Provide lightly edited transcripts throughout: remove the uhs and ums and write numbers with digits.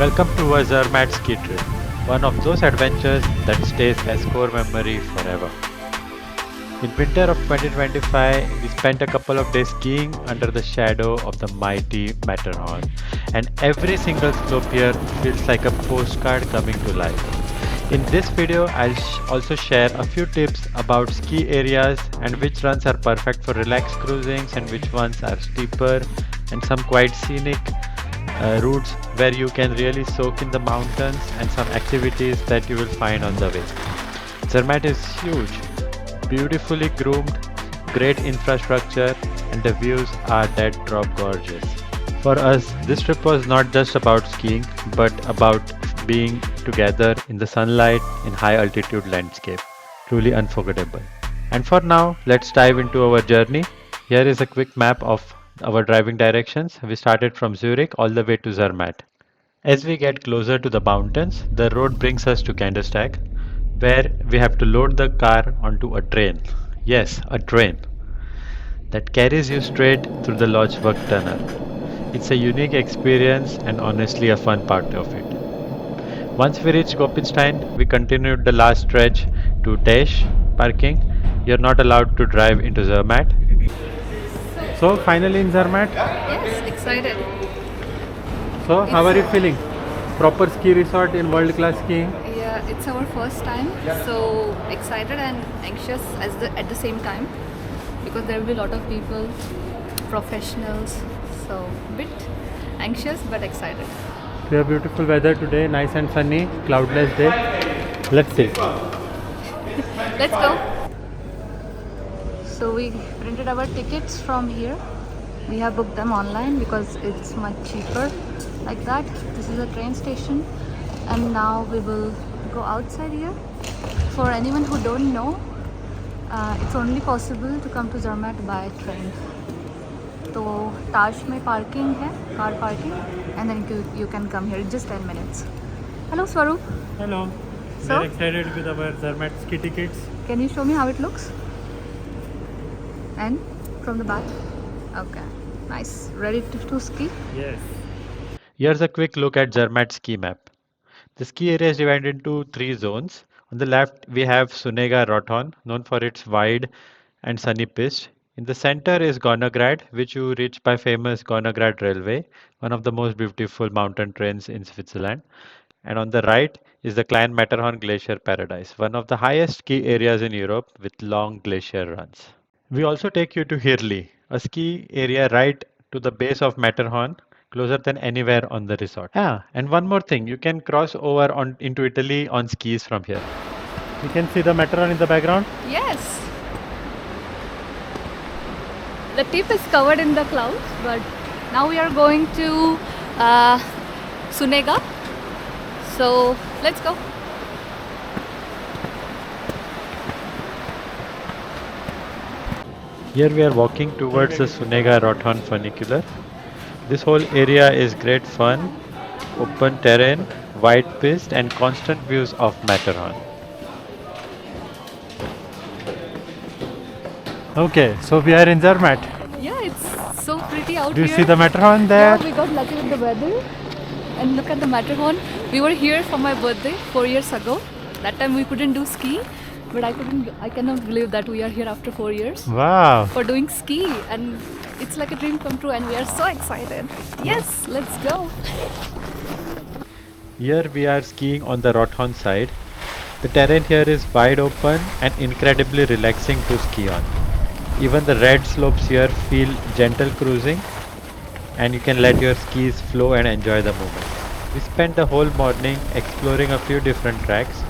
Welcome to a Zermatt ski trip, one of those adventures that stays as core memory forever. In winter of 2025, we spent a couple of days skiing under the shadow of the mighty Matterhorn, and every single slope here feels like a postcard coming to life. In this video, I'll also share a few tips about ski areas and which runs are perfect for relaxed cruisings and which ones are steeper, and some quite scenic routes where you can really soak in the mountains, and some activities that you will find on the way. Zermatt is huge, beautifully groomed, great infrastructure, and the views are dead drop gorgeous. For us, this trip was not just about skiing, but about being together in the sunlight in high altitude landscape. Truly unforgettable. And for now, let's dive into our journey. Here is a quick map of our driving directions. We started from Zurich all the way to Zermatt. As we get closer to the mountains, the road brings us to Kandersteg, where we have to load the car onto a train. Yes, a train that carries you straight through the Lötschberg tunnel. It's a unique experience and honestly a fun part of it. Once we reached Goppenstein, we continued the last stretch to Täsch parking. You're not allowed to drive into Zermatt. So finally in Zermatt. Yes, excited. So how are you feeling? Proper ski resort in world class skiing. Yeah, it's our first time, so excited and anxious at the same time because there will be a lot of people, professionals, so a bit anxious but excited. We have beautiful weather today, nice and sunny, cloudless day. Let's see. Let's go. So we printed our tickets from here. We have booked them online because it's much cheaper like that. This is a train station, and now we will go outside here. For anyone who don't know, it's only possible to come to Zermatt by train. तो ताश में parking है, car parking, and then you can come here in just 10 minutes. Hello Swaroop. Hello. So? Very excited with our Zermatt ski tickets. Can you show me how it looks? And from the back? Okay, nice. Ready to ski? Yes. Here's a quick look at Zermatt ski map. The ski area is divided into three zones. On the left, we have Sunnegga and Rothorn, known for its wide and sunny piste. In the center is Gornergrat, which you reach by famous Gornergrat Railway, one of the most beautiful mountain trains in Switzerland. And on the right is the Klein Matterhorn Glacier Paradise, one of the highest ski areas in Europe with long glacier runs. We also take you to Hirli, a ski area right to the base of Matterhorn, closer than anywhere on the resort. Ah, and one more thing, you can cross over into Italy on skis from here. You can see the Matterhorn in the background. Yes. The tip is covered in the clouds, but now we are going to Sunnegga. So let's go. Here we are walking towards the Sunnegga and Rothorn funicular. This whole area is great fun, open terrain, wide piste, and constant views of Matterhorn. Okay, so we are in Zermatt. Yeah, it's so pretty out Do here. you see the Matterhorn there? Yeah, we got lucky with the weather. And look at the Matterhorn. We were here for my birthday 4 years ago. That time we couldn't do ski, but I cannot believe that we are here after 4 years Wow. for doing ski, and it's like a dream come true, and we are so excited. Yes, let's go. Here we are skiing on the Rothorn side. The terrain here is wide open and incredibly relaxing to ski on. Even the red slopes here feel gentle cruising, and you can let your skis flow and enjoy the moment. We spent the whole morning exploring a few different tracks,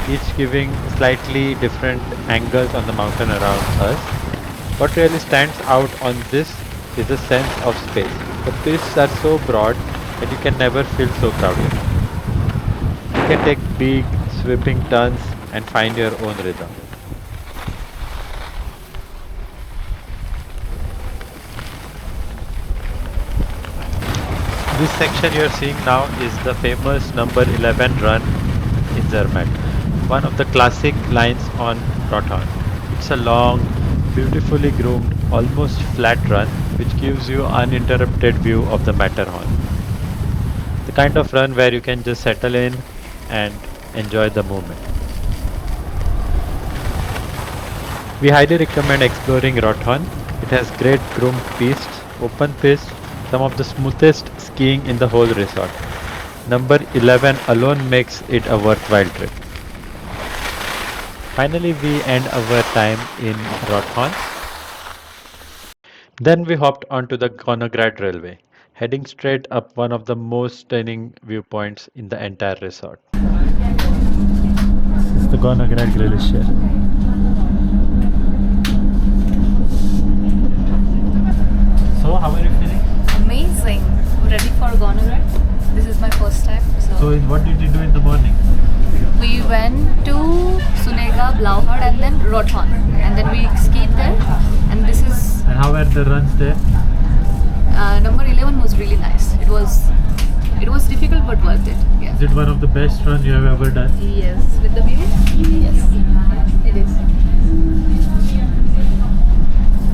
each giving slightly different angles on the mountain around us. What really stands out on this is the sense of space. The pistes are so broad that you can never feel so crowded. You can take big, sweeping turns and find your own rhythm. This section you are seeing now is the famous number 11 run in Zermatt, one of the classic lines on Rothorn. It's a long, beautifully groomed, almost flat run which gives you uninterrupted view of the Matterhorn. The kind of run where you can just settle in and enjoy the moment. We highly recommend exploring Rothorn. It has great groomed pistes, open pistes, some of the smoothest skiing in the whole resort. Number 11 alone makes it a worthwhile trip. Finally, we end our time in Rothorn. Then we hopped onto the Gornergrat railway, heading straight up one of the most stunning viewpoints in the entire resort. This is the Gornergrat Glacier. So, how are you feeling? Amazing. Ready for Gornergrat? This is my first time. So, what did you do in the morning? We went to Sunnegga, and then Rothorn, and then we skied there. And this is And how were the runs there? number 11 was really nice. It was difficult but worth it. Yeah. Is it one of the best runs you have ever done? Yes, with the view. Yes, it is.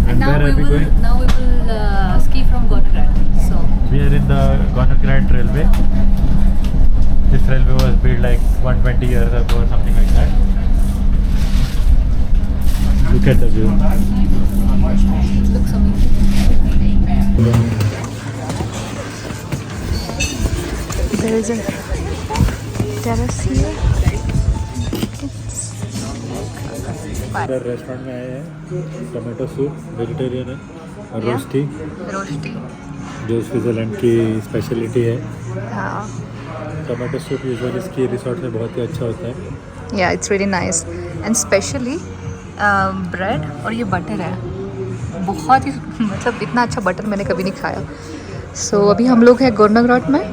And now where are we going? Now we will ski from Gornergrat. So We are in the Gornergrat railway. This railway was built like 120 years ago or something like that. Look at the view. it looks amazing. There is a terrace here. इधर restaurant में आए हैं tomato soup vegetarian है और Yeah. रोस्टी Rosti. जो Switzerland की speciality है हाँ. टोमेटो सूप यूजुअली इसकी रिसोर्ट में बहुत ही अच्छा होता है Yeah, it's really nice. And specially bread और ये बटर है. बहुत ही मतलब इतना अच्छा बटर मैंने कभी नहीं खाया. So अभी हम लोग हैं गोर्नाग्राट में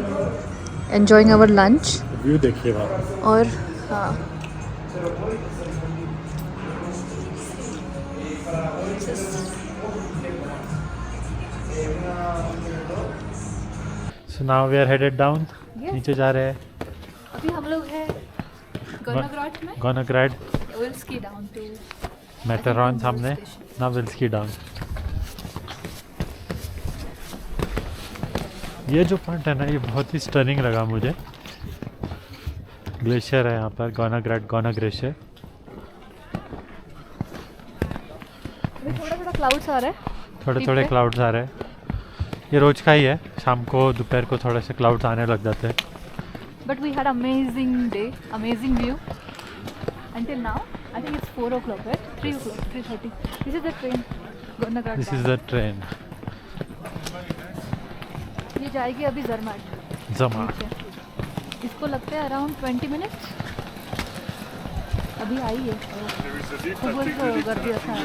enjoying our lunch. व्यू देखिए वहाँ और हाँ. So now we are headed down. Yeah. नीचे जा रहे हैं अभी हम लोग हैं गोर्नाग्राट में. Gornergrat, We'll ski down to Matterhorn सामने. Now we'll ski down. ये जो पॉइंट है ना ये बहुत ही स्टनिंग लगा मुझे. ग्लेशियर है यहाँ पर गोना ग्लेशियर. अभी थोड़ा क्लाउड्स आ रहा है. थोड़े क्लाउड्स आ रहे हैं. ये रोज का ही है. शाम को दोपहर को थोड़े से क्लाउड्स आने लग जाते हैं. But we had amazing day, amazing view. Until now, I think it's 4 o'clock, right? 3 o'clock, 3:30. This is the train. Gornergrat. This is the train. ये जाएगी अभी Zermatt. Zermatt. नीचे. इसको लगते हैं अराउंड 20 मिनट्स. अभी आई है. खूब गर्दी अच्छा है.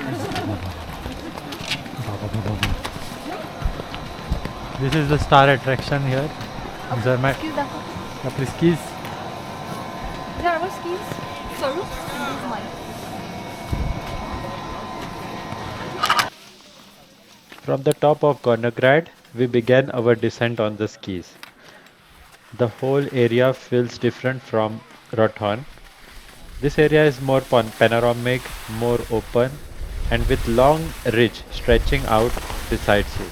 This is the star attraction here. Zermatt. Skis दाखव. Apri skis. These are our skis. Swaroop and this is mine. From the top of Gornergrat, we began our descent on the skis. The whole area feels different from Rothorn. This area is more panoramic, more open, and with long ridge stretching out besides you.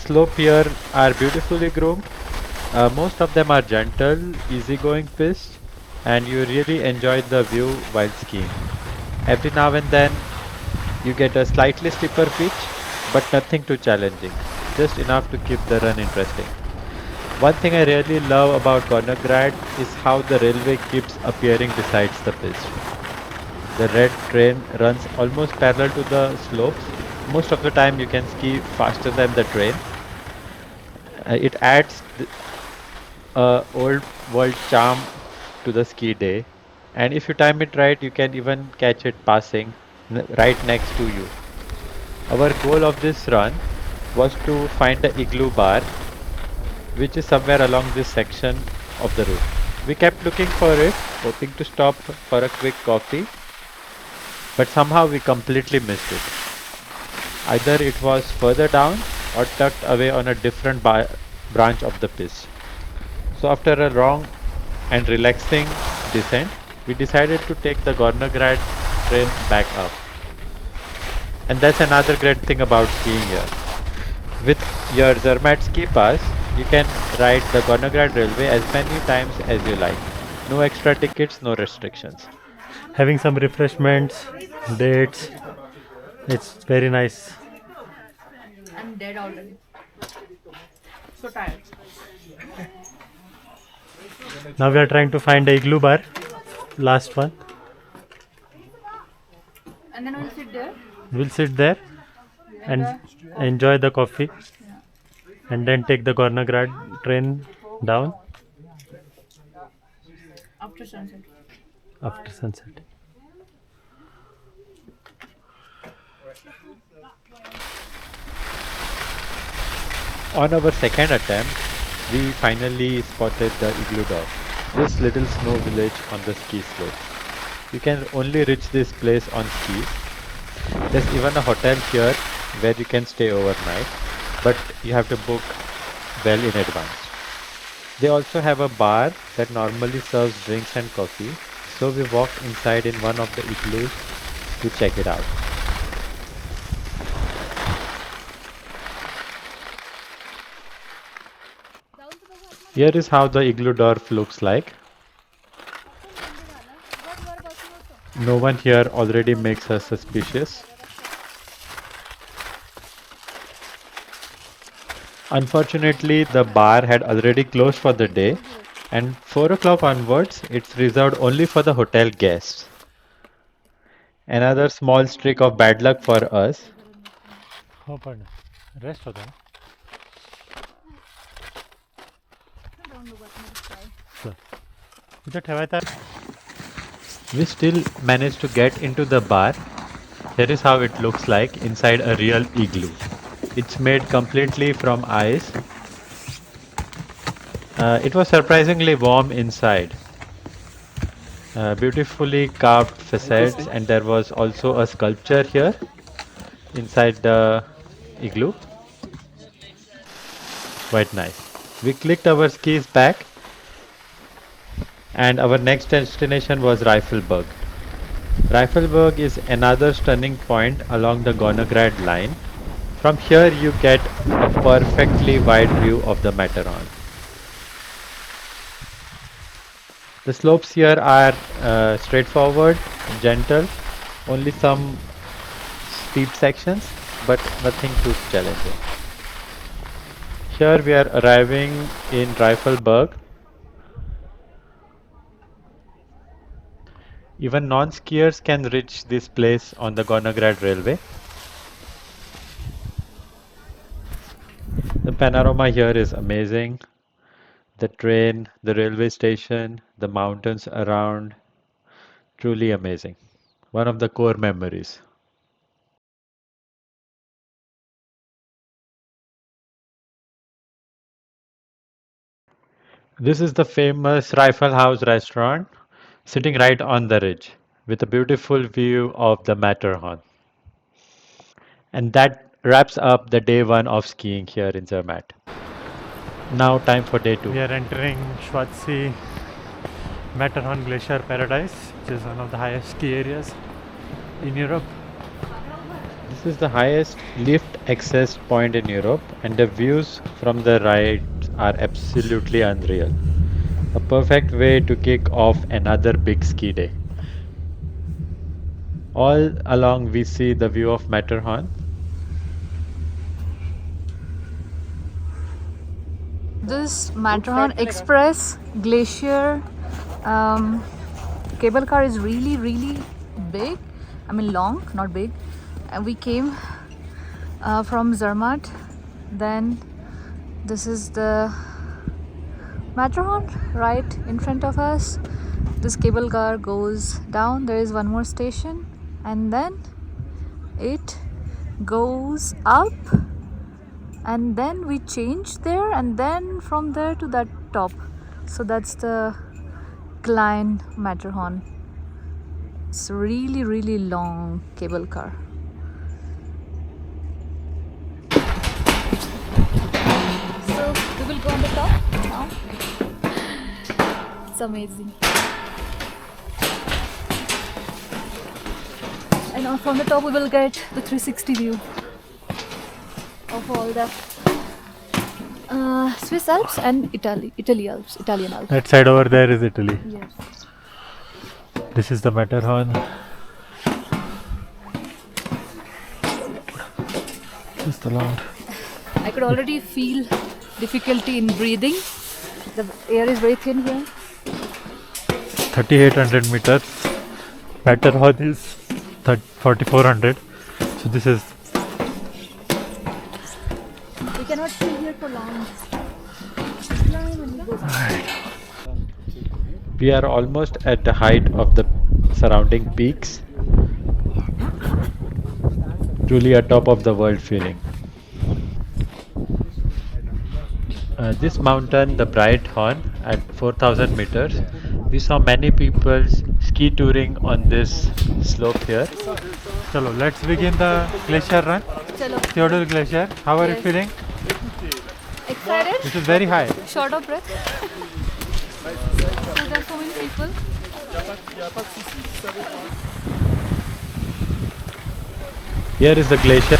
Slope here are beautifully groomed. Most of them are gentle, easygoing pistes, and you really enjoy the view while skiing. Every now and then, you get a slightly steeper pitch, but nothing too challenging, just enough to keep the run interesting. One thing I really love about Gornergrat is how the railway keeps appearing besides the piste. The red train runs almost parallel to the slopes. Most of the time you can ski faster than the train. It adds old world charm to the ski day, and if you time it right you can even catch it passing right next to you. Our goal of this run was to find the Igloo Bar, which is somewhere along this section of the route. We kept looking for it, hoping to stop for a quick coffee, but somehow we completely missed it. Either it was further down or tucked away on a different branch of the piste. So after a long and relaxing descent, we decided to take the Gornergrat train back up. And that's another great thing about skiing here. With your Zermatt ski pass, You can ride the Gornergrat railway as many times as you like. No extra tickets, no restrictions. Having some refreshments, dates. It's very nice. I'm dead already. So tired. Now we are trying to find the Igloo Bar. Last one. And then we'll sit there. We'll sit there and enjoy the coffee. And then take the Gornergrat train down After sunset. after sunset. On our second attempt, we finally spotted the Igloo Bar, this little snow village on the ski slope. You can only reach this place on skis. There's even a hotel here where you can stay overnight, but you have to book well in advance. They also have a bar that normally serves drinks and coffee, so we walked inside in one of the igloos to check it out. Here is how the igloo dwarf looks like. No one here already makes us suspicious. Unfortunately, the bar had already closed for the day, and 4 o'clock onwards, it's reserved only for the hotel guests. Another small streak of bad luck for us. हो पण rest होता ना. इथं ठेवायचा. We still managed to get into the bar. Here is how it looks like inside a real igloo. It's made completely from ice. It was surprisingly warm inside. Beautifully carved facades, and there was also a sculpture here inside the igloo. Quite nice. We clicked our skis back, and our next destination was Riffelberg. Riffelberg is another stunning point along the Gornergrat line. From here you get a perfectly wide view of the Matterhorn. The slopes here are straightforward, gentle, only some steep sections, but nothing too challenging. Here we are arriving in Riffelberg. Even non-skiers can reach this place on the Gornergrat railway. The panorama here is amazing. The train, the railway station, the mountains around, truly amazing. One of the core memories. This is the famous Rifle House restaurant, sitting right on the ridge, with a beautiful view of the Matterhorn. And that wraps up the day one of skiing here in Zermatt. Now time for day two. We are entering Schwarzsee Matterhorn Glacier Paradise, which is one of the highest ski areas in Europe. This is the highest lift access point in Europe, and the views from the rides are absolutely unreal. A perfect way to kick off another big ski day. All along we see the view of Matterhorn. This Matterhorn Express Glacier cable car is really big. I mean long, not big. And we came from Zermatt. Then this is the Matterhorn right in front of us. This cable car goes down. There is one more station, and then it goes up, and then we change there, and then from there to that top. So that's the Klein Matterhorn. It's really long cable car. So we will go on the top now. It's amazing. And now from the top we will get the 360 view of all the Swiss Alps and Italy Alps, Italian Alps. That side over there is Italy. Yes. This is the Matterhorn. Just along. I could already feel difficulty in breathing. The air is very thin here. 3,800 meters. Matterhorn is 4,400. So this is. We cannot stay here for long. We are almost at the height of the surrounding peaks. Truly a top of the world feeling. This mountain, the Bright Horn, at 4,000 meters, we saw many people ski touring on this slope here. Chalo, let's begin the glacier run. Chalo. Theodore Glacier. How are you Yes. feeling? Excited? This is very high. Short of breath. So there are so many people. Here is the glacier.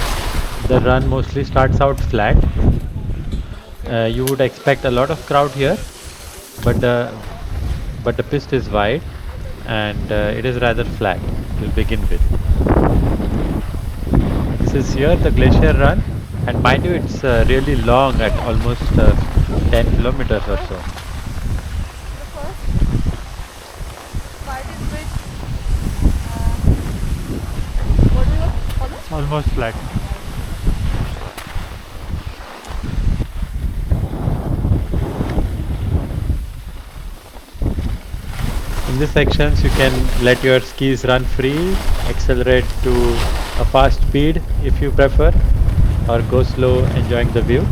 The run mostly starts out flat. You would expect a lot of crowd here, but the piste is wide and it is rather flat to begin with. This is here the glacier run, and mind you, it's really long at almost 10 kilometers or so. Almost flat. In these sections you can let your skis run free, accelerate to a fast speed if you prefer, or go slow enjoying the view.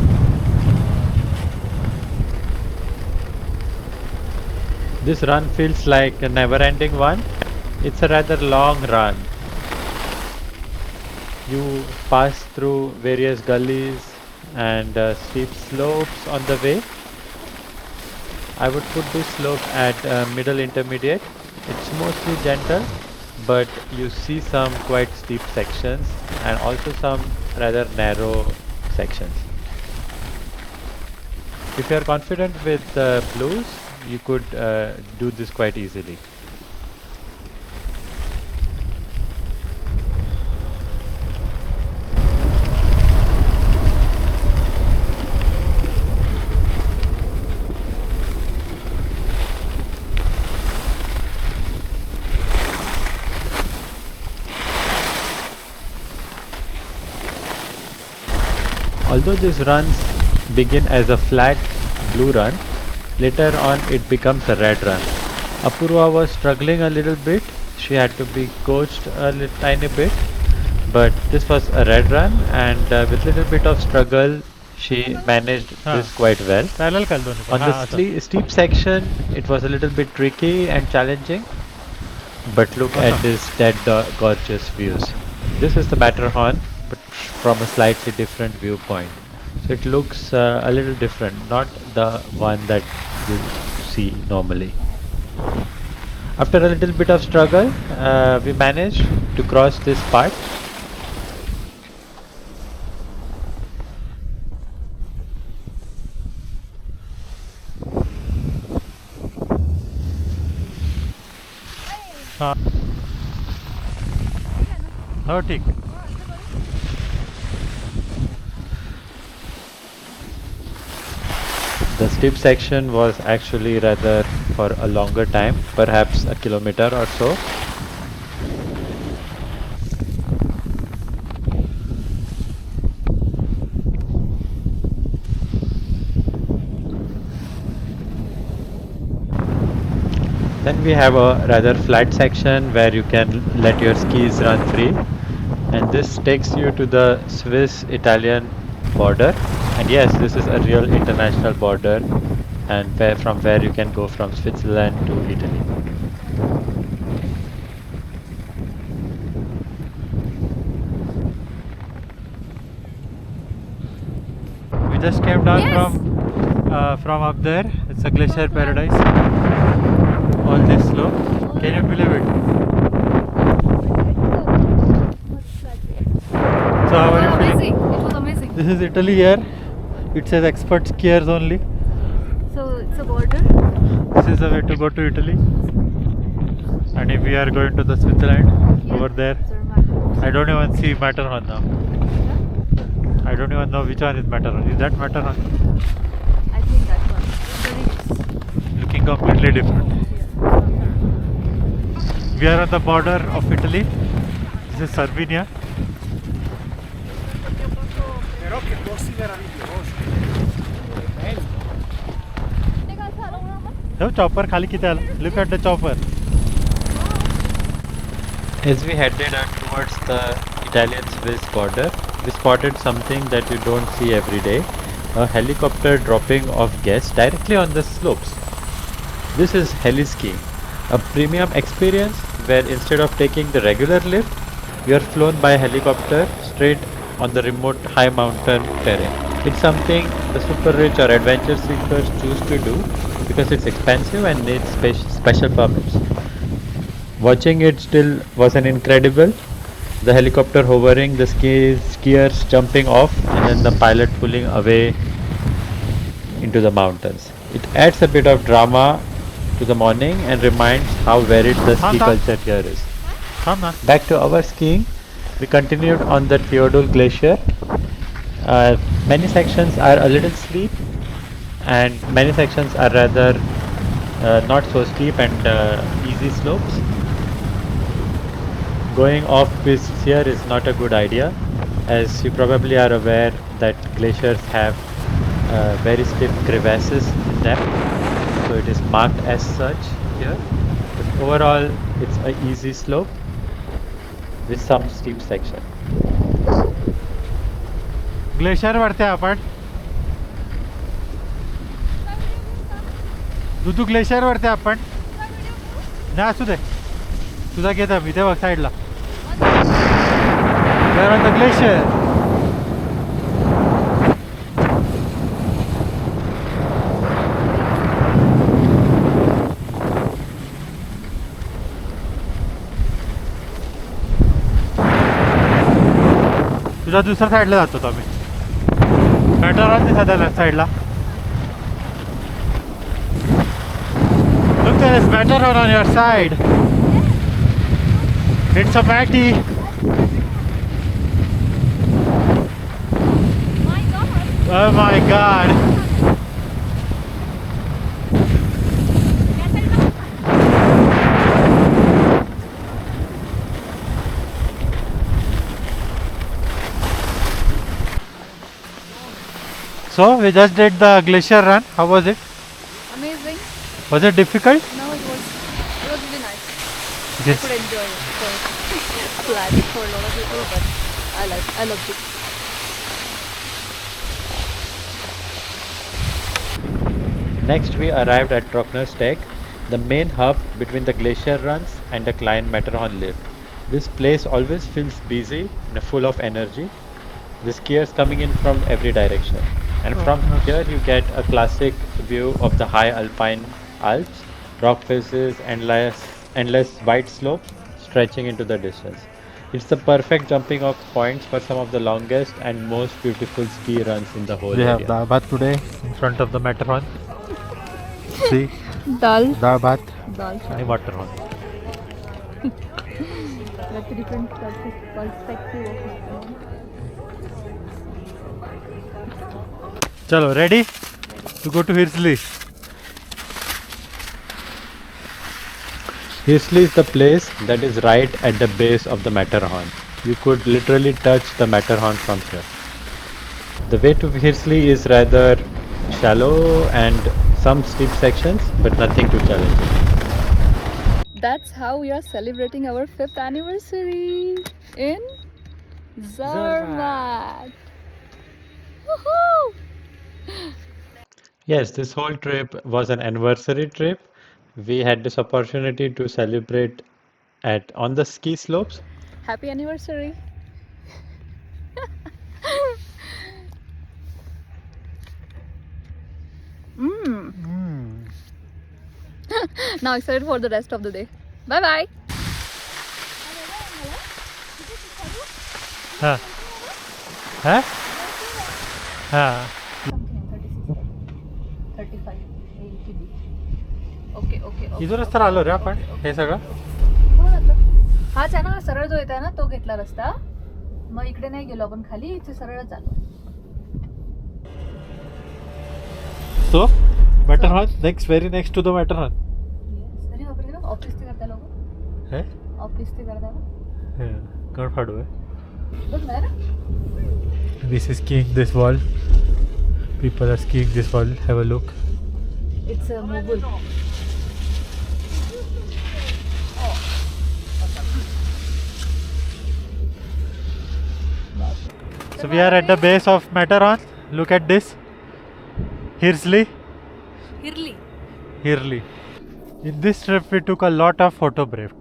This run feels like a never-ending one. It's a rather long run. You pass through various gullies and steep slopes on the way. I would put this slope at middle intermediate. It's mostly gentle, but you see some quite steep sections and also some rather narrow sections. If you are confident with blues, you could do this quite easily. Although these runs begin as a flat blue run, later on it becomes a red run. Apurva was struggling a little bit. She had to be coached a tiny bit, but this was a red run, and with little bit of struggle she managed this quite well. Parallel कर दो नहीं तो. On हाँ, the steep section it was a little bit tricky and challenging, but look at this gorgeous views. This is the Matterhorn, but from a slightly different viewpoint. So it looks a little different, not the one that you see normally. After a little bit of struggle, we managed to cross this part. हाँ. हो ठीक. The steep section was actually rather for a longer time, perhaps a kilometer or so. Then we have a rather flat section where you can let your skis run free, and this takes you to the Swiss-Italian border. And yes, this is a real international border, and from where you can go from Switzerland to Italy. We just came down Yes. from up there. It's a Glacier Paradise. All this slope. Can you believe it? So how are you feeling? Amazing. It was amazing. This is Italy here. It says expert skiers only. So it's a border. This is the way to go to Italy. And if we are going to the Switzerland, over there, Zermatt. I don't even see Matterhorn now. I don't even know which one is Matterhorn. Is that Matterhorn? I think that one. Very Looking completely different. We are on the border of Italy. This is Sardinia. No chopper, khali kita. Look at the chopper. As we headed towards the Italian-Swiss border, we spotted something that you don't see every day, a helicopter dropping off guests directly on the slopes. This is heli-skiing, a premium experience where instead of taking the regular lift, you are flown by helicopter straight on the remote high mountain terrain. It's something the super rich or adventure seekers choose to do because it's expensive and needs special permits. Watching it still was an incredible. The helicopter hovering, the skiers jumping off, and then the pilot pulling away into the mountains. It adds a bit of drama to the morning and reminds how varied the ski culture here is. Back to our skiing, we continued on the Theodule Glacier. Many sections are a little steep, and many sections are rather not so steep and easy slopes. Going off piste here is not a good idea, as you probably are aware that glaciers have very steep crevasses in them, so it is marked as such here. But overall, it's an easy slope with some steep section. Glacier वरती आपण दुधू glacier वरती आपण नाही असू दे तुझा घेता मी ते बघ साईडला We're on the glacier. तुझ्या दुसऱ्या साईडला जातो आम्ही मॅटरहॉर्न दिसत आहे लेफ्ट साईडला Look, there is Matterhorn on your side. It's a matty. Oh my god. So we just did the glacier run. How was it? Amazing. Was it difficult? No, it was really nice. Yes. I could enjoy it. So flat for a lot of people, but I loved it. Next, we arrived at Gornergrat, the main hub between the glacier runs and the Klein Matterhorn lift. This place always feels busy and full of energy. The skiers coming in from every direction. And from here you get a classic view of the high alpine Alps, rock faces, endless white slopes stretching into the distance. It's the perfect jumping off points for some of the longest and most beautiful ski runs in the whole We area. have dal bhat today in front of the Matterhorn. See, Dal bhat chai. and Matterhorn. That's a different perspective of Matterhorn. Chalo, ready to go to Hirsley? Hirsley is the place that is right at the base of the Matterhorn. You could literally touch the Matterhorn from here. The way to Hirsley is rather shallow and some steep sections, but nothing too challenging. That's how we are celebrating our 5th anniversary in Zermatt. Woohoo! Yes, this whole trip was an anniversary trip. We had this opportunity to celebrate on the ski slopes. Happy anniversary! Now excited for the rest of the day. Bye bye! Huh? Huh? Okay okay okay. इथूनच तर आलो रे आपण हे सगळं. हो ना तर. हाच आहे ना सरळ जो येत आहे ना तो घेतला रस्ता. मग इकडे नाही गेलो आपण खाली इथे सरळच आलो. So Matterhorn very next to the Matterhorn. अरे बापरे ना ऑफिस ते करता लोक. है? ऑफिस ते करता ना. कौन फाड़ू है? बघ ना रे. This is skiing this wall. People are skiing this wall. Have a look. It's a mogul. So we are at the base of Matterhorn. Look at this. Hirsley. Hirli. In this trip we took a lot of photo break.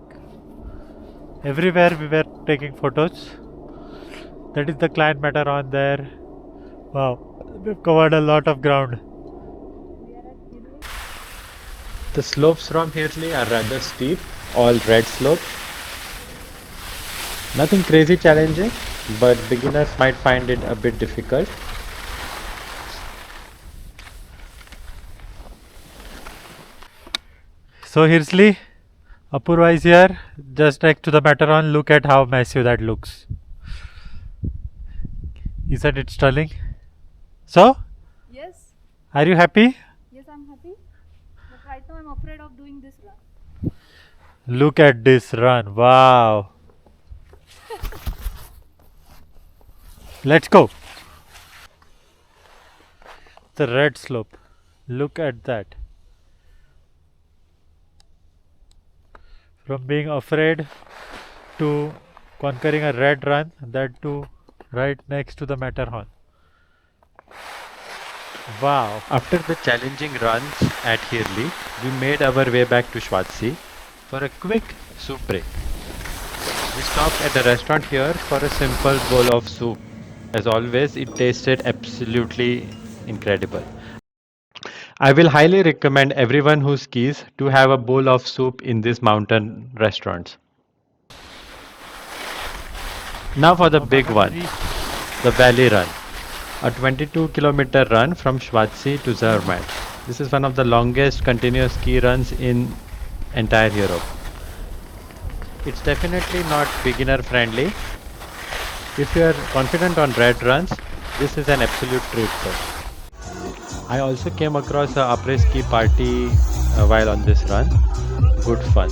Everywhere we were taking photos. That is the client Matterhorn there. Wow, we've covered a lot of ground. The slopes from Hirli are rather steep, all red slopes. Nothing crazy challenging, but beginners might find it a bit difficult. So Hirsley, Apurva is here, just next to the Matterhorn. Look at how massive that looks. Isn't it stunning? So, Yes. are you happy? Yes, I'm happy. But right now I'm afraid of doing this run. Look at this run. Wow. Let's go. The red slope. Look at that. From being afraid to conquering a red run, that too right next to the Matterhorn. Wow. After the challenging runs at Hirli, we made our way back to Schwarzsee for a quick soup break. We stopped at a restaurant here for a simple bowl of soup. As always, it tasted absolutely incredible. I will highly recommend everyone who skis to have a bowl of soup in these mountain restaurants. Now for the big one, the Valley Run, a 22-kilometer run from Schwarzsee to Zermatt. This is one of the longest continuous ski runs in entire Europe. It's definitely not beginner friendly. If you are confident on red runs, this is an absolute treat though. I also came across a après-ski party while on this run. Good fun.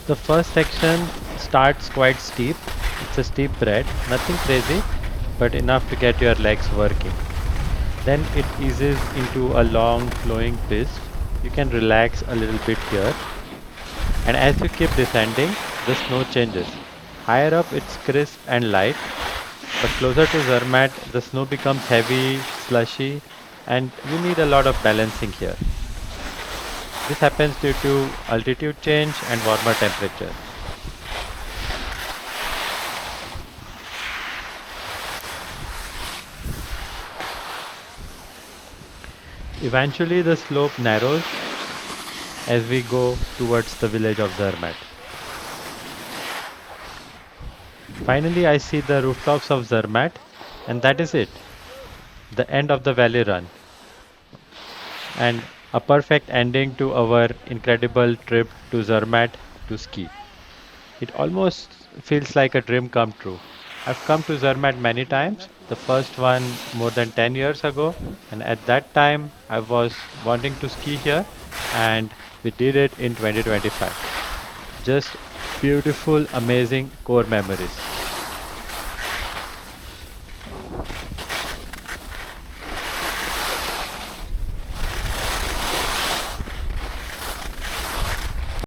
The first section starts quite steep. It's a steep red, nothing crazy, but enough to get your legs working. Then it eases into a long flowing piste. You can relax a little bit here. And as you keep descending, the snow changes. Higher up it's crisp and light, but closer to Zermatt, the snow becomes heavy, slushy, and you need a lot of balancing here. This happens due to altitude change and warmer temperature. Eventually the slope narrows as we go towards the village of Zermatt. Finally I see the rooftops of Zermatt, and that is it. The end of the valley run. And a perfect ending to our incredible trip to Zermatt to ski. It almost feels like a dream come true. I've come to Zermatt many times, the first one more than 10 years ago, and at that time I was wanting to ski here, and we did it in 2025. Just beautiful, amazing core memories.